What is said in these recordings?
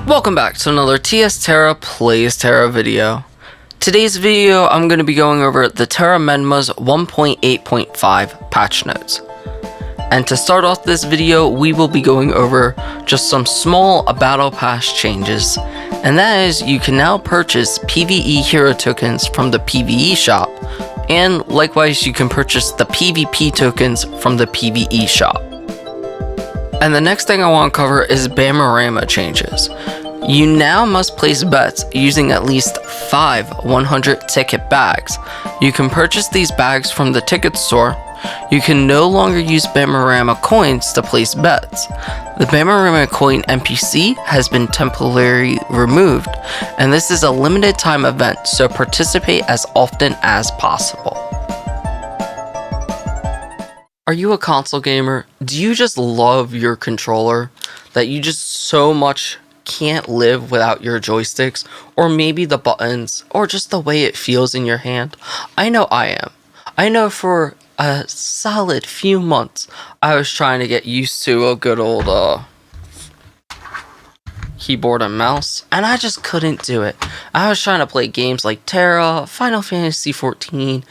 Welcome back to another TS Tera Plays Tera video. Today's video I'm going to be going over the Tera Menma's 1.8.5 patch notes. And to start off this video, we will be going over just some small battle pass changes. And that is, you can now purchase PvE hero tokens from the PvE shop. And likewise, you can purchase the PvP tokens from the PvE shop. And the next thing I want to cover is Bamarama changes. You now must place bets using at least 5 100 ticket bags. You can purchase these bags from the ticket store. You can no longer use Bamarama coins to place bets. The Bamarama coin NPC has been temporarily removed, and this is a limited time event, so participate as often as possible. Are you a console gamer? Do you just love your controller that you just so much can't live without your joysticks, or maybe the buttons, or just the way it feels in your hand? I know I am. I know for a solid few months I was trying to get used to a good old keyboard and mouse, and I just couldn't do it. I was trying to play games like Tera, Final Fantasy 14,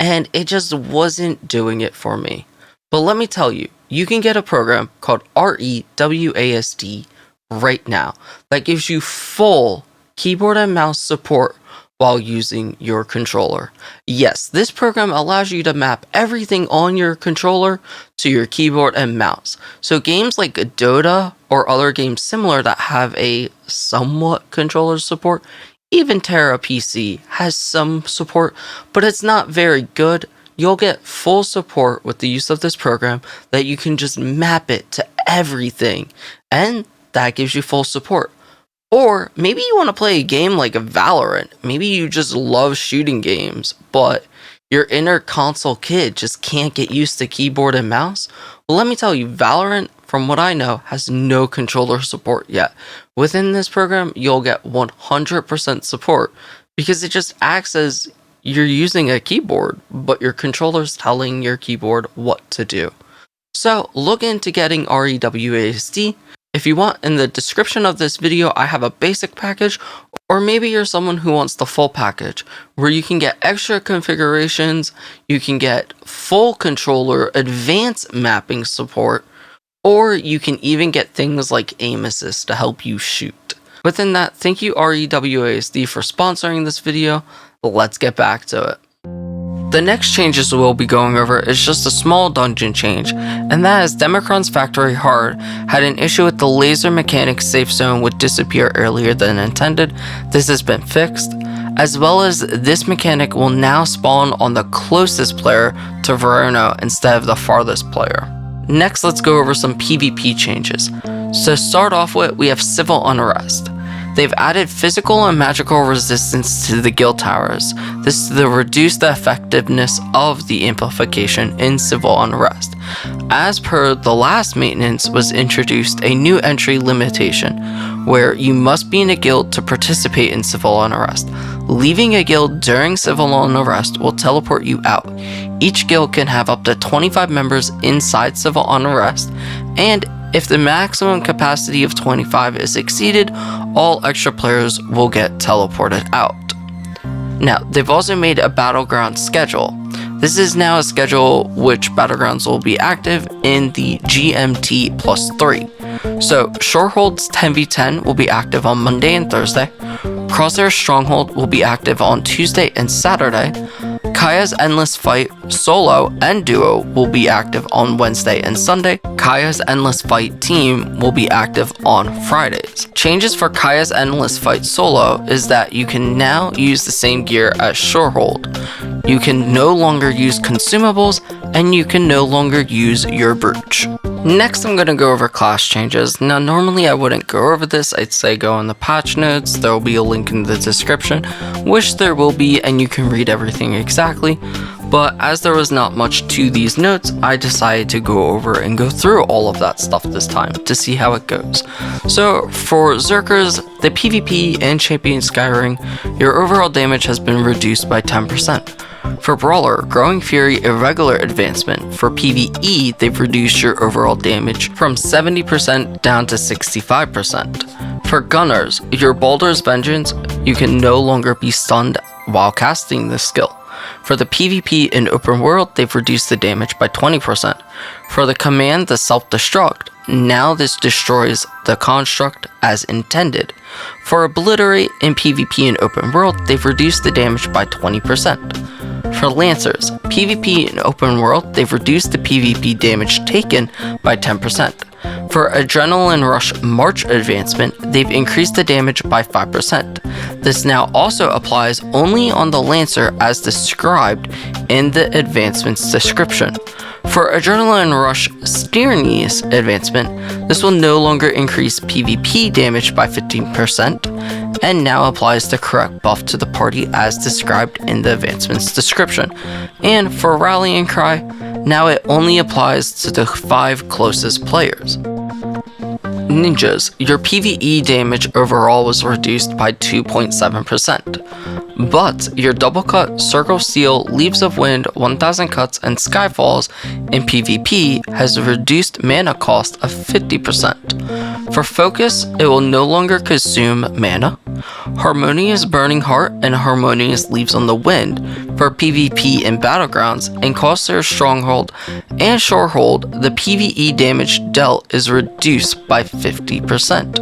and it just wasn't doing it for me. But let me tell you, you can get a program called ReWASD right now that gives you full keyboard and mouse support while using your controller. Yes, this program allows you to map everything on your controller to your keyboard and mouse. So games like Dota or other games similar that have a somewhat controller support, even Tera PC has some support, but it's not very good. You'll get full support with the use of this program that you can just map it to everything, and that gives you full support. Or maybe you want to play a game like Valorant. Maybe you just love shooting games, but your inner console kid just can't get used to keyboard and mouse. Well, let me tell you, Valorant, from what I know, has no controller support yet. Within this program, you'll get 100% support because it just acts as you're using a keyboard, but your controller's telling your keyboard what to do. So look into getting ReWASD. If you want, in the description of this video, I have a basic package, or maybe you're someone who wants the full package, where you can get extra configurations, you can get full controller, advanced mapping support, or you can even get things like aim assist to help you shoot. Within that, thank you ReWASD for sponsoring this video. Let's get back to it. The next changes we'll be going over is just a small dungeon change, and that is Democron's Factory Hard had an issue with the laser mechanics safe zone would disappear earlier than intended. This has been fixed, as well as this mechanic will now spawn on the closest player to Verona instead of the farthest player. Next, let's go over some PvP changes. So to start off with, we have Civil Unrest. They've added physical and magical resistance to the guild towers. This to reduce the effectiveness of the amplification in Civil Unrest. As per the last maintenance was introduced a new entry limitation, where you must be in a guild to participate in Civil Unrest. Leaving a guild during Civil Unrest will teleport you out. Each guild can have up to 25 members inside Civil Unrest, and if the maximum capacity of 25 is exceeded, all extra players will get teleported out. Now, they've also made a battleground schedule. This is now a schedule which battlegrounds will be active in the GMT +3. So, Shorehold's 10v10 will be active on Monday and Thursday. Crosshair Stronghold will be active on Tuesday and Saturday. Kaya's Endless Fight solo and duo will be active on Wednesday and Sunday. Kaya's Endless Fight team will be active on Fridays. Changes for Kaya's Endless Fight solo is that you can now use the same gear as Shorehold. You can no longer use consumables, and you can no longer use your brooch. Next, I'm going to go over class changes. Now, normally I wouldn't go over this. I'd say go in the patch notes. There will be a link in the description, which there will be, and you can read everything exactly. But as there was not much to these notes, I decided to go over and go through all of that stuff this time to see how it goes. So for Zerkers, the PvP and Champion Skyring, your overall damage has been reduced by 10%. For Brawler, Growing Fury Irregular Advancement, for PvE, they've reduced your overall damage from 70% down to 65%. For Gunners, your Boulder's Vengeance, you can no longer be stunned while casting this skill. For the PvP in open world, they've reduced the damage by 20%. For the command, the self-destruct, now this destroys the construct as intended. For Obliterate in PvP in open world, they've reduced the damage by 20%. For Lancers, PvP in open world, they've reduced the PvP damage taken by 10%. For Adrenaline Rush March Advancement, they've increased the damage by 5%. This now also applies only on the Lancer as described in the advancement's description. For Adrenaline Rush Steernius Advancement, this will no longer increase PvP damage by 15%, and now applies the correct buff to the party as described in the advancement's description. And for Rallying Cry, now it only applies to the 5 closest players. Ninjas, your PvE damage overall was reduced by 2.7%, but your Double Cut, Circle Seal, Leaves of Wind, 1000 Cuts, and Skyfalls in PvP has reduced mana cost of 50%. For Focus, it will no longer consume mana. Harmonious Burning Heart and Harmonious Leaves on the Wind for PvP in Battlegrounds, and Corsair Stronghold and Shorehold, the PvE damage dealt is reduced by 50%.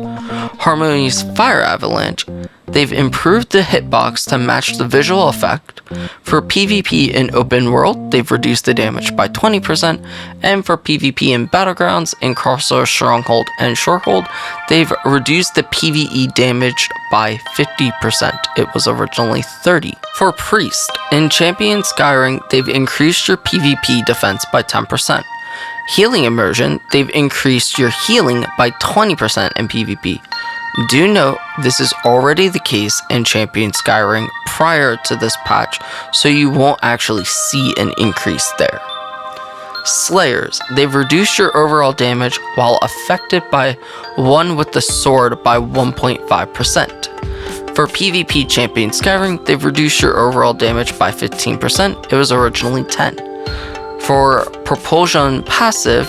Harmonious Fire Avalanche, they've improved the hitbox to match the visual effect. For PvP in open world, they've reduced the damage by 20%, and for PvP in Battlegrounds, in Corsair Stronghold and Shorehold, they've reduced the PvE damage by 50%. It was originally 30%. For Priest, in Champion Skyring, they've increased your PvP defense by 10%. Healing Immersion, they've increased your healing by 20% in PvP. Do note, this is already the case in Champion Skyring prior to this patch, so you won't actually see an increase there. Slayers, they've reduced your overall damage while affected by one with the sword by 1.5%. For PvP Champion Skyring, they've reduced your overall damage by 15%, it was originally 10. For Propulsion Passive,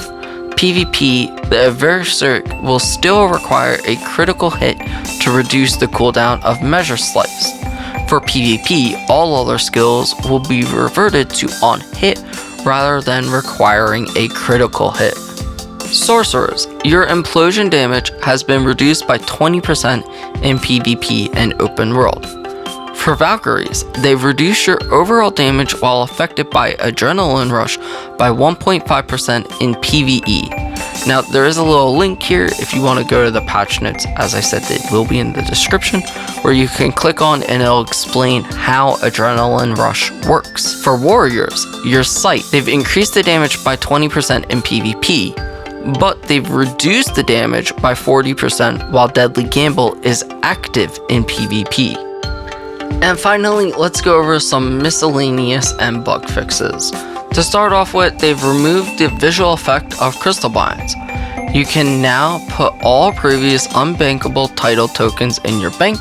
PvP, the Berserk will still require a critical hit to reduce the cooldown of Measure Slice. For PvP, all other skills will be reverted to on hit rather than requiring a critical hit. Sorcerers, your implosion damage has been reduced by 20% in PvP and open world. For Valkyries, they've reduced your overall damage while affected by Adrenaline Rush by 1.5% in PvE. Now, there is a little link here if you want to go to the patch notes. As I said, it will be in the description, where you can click on and it'll explain how Adrenaline Rush works. For Warriors, your Sight, they've increased the damage by 20% in PvP, but they've reduced the damage by 40% while Deadly Gamble is active in PvP. And finally, let's go over some miscellaneous and bug fixes. To start off with, they've removed the visual effect of crystal binds. You can now put all previous unbankable title tokens in your bank.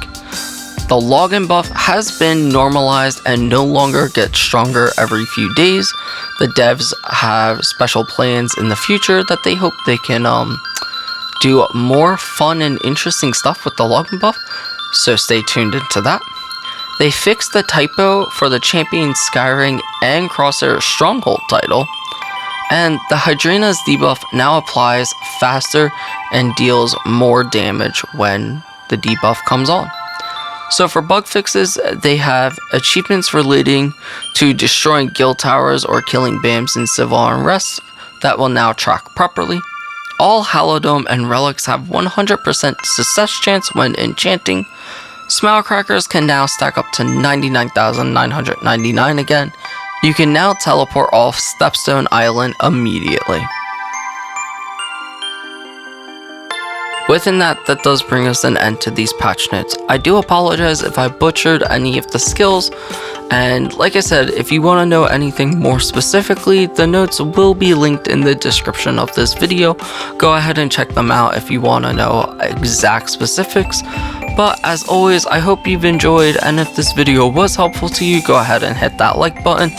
The login buff has been normalized and no longer gets stronger every few days. The devs have special plans in the future that they hope they can do more fun and interesting stuff with the login buff, so stay tuned into that. They fixed the typo for the Champion Skyring and Crosshair Stronghold title, and the Hydrena's debuff now applies faster and deals more damage when the debuff comes on. So for bug fixes, they have achievements relating to destroying guild towers or killing BAMs in civil unrest that will now track properly. All Halodome and relics have 100% success chance when enchanting. Smile Crackers can now stack up to 99,999 again. You can now teleport off Stepstone Island immediately. Within that does bring us an end to these patch notes. I do apologize if I butchered any of the skills, and like I said, if you want to know anything more specifically, the notes will be linked in the description of this video. Go ahead and check them out if you want to know exact specifics. But as always, I hope you've enjoyed, and if this video was helpful to you, go ahead and hit that like button.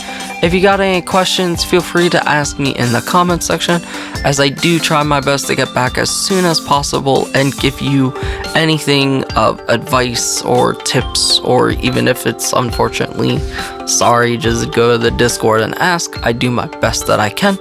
If you got any questions, feel free to ask me in the comment section, as I do try my best to get back as soon as possible and give you anything of advice or tips, or even if it's unfortunately sorry, just go to the Discord and ask. I do my best that I can.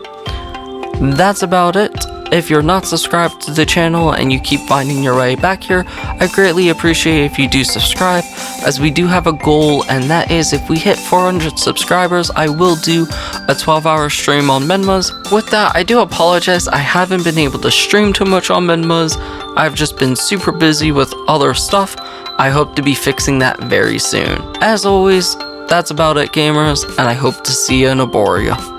That's about it. If you're not subscribed to the channel and you keep finding your way back here, I greatly appreciate if you do subscribe, as we do have a goal, and that is if we hit 400 subscribers, I will do a 12-hour stream on Menmas. With that, I do apologize, I haven't been able to stream too much on Menmas. I've just been super busy with other stuff. I hope to be fixing that very soon. As always, that's about it, gamers, and I hope to see you in Aboria.